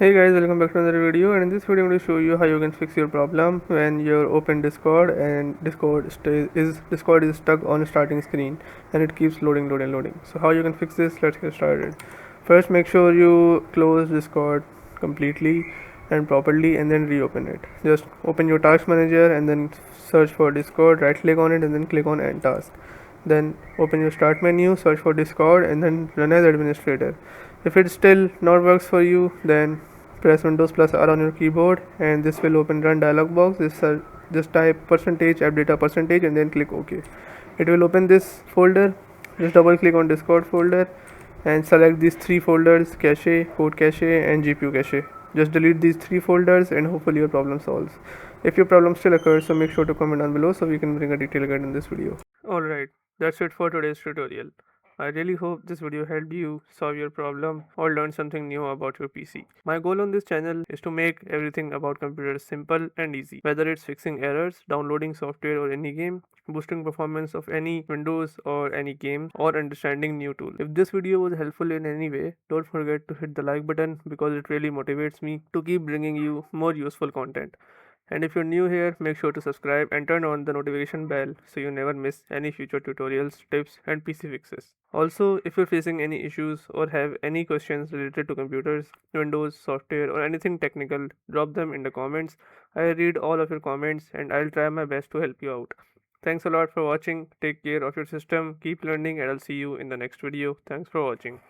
Hey guys, welcome back to another video, and in this video I'm going to show you how you can fix your problem when you're open Discord and Discord is stuck on starting screen and it keeps loading. So how you can fix this? Let's get started. First, make sure you close Discord completely and properly and then reopen it. Just open your task manager and then search for Discord, right click on it and then click on end task. Then open your start menu, search for Discord and then run as administrator. If it still not works for you, then press Windows plus R on your keyboard and this will open run dialog box. Just type %appdata% and then click OK. It will open this folder. Just double click on Discord folder and select these three folders: cache, code cache and GPU cache. Just delete these three folders and hopefully your problem solves. If your problem still occurs, so make sure to comment down below so we can bring a detailed guide in this video. Alright, that's it for today's tutorial. I really hope this video helped you solve your problem or learn something new about your PC. My goal on this channel is to make everything about computers simple and easy, whether it's fixing errors, downloading software or any game, boosting performance of any Windows or any game, or understanding new tool. If this video was helpful in any way, don't forget to hit the like button because it really motivates me to keep bringing you more useful content. And if you're new here, make sure to subscribe and turn on the notification bell so you never miss any future tutorials, tips, and PC fixes. Also, if you're facing any issues or have any questions related to computers, Windows, software, or anything technical, drop them in the comments. I read all of your comments and I'll try my best to help you out. Thanks a lot for watching. Take care of your system, keep learning, and I'll see you in the next video. Thanks for watching.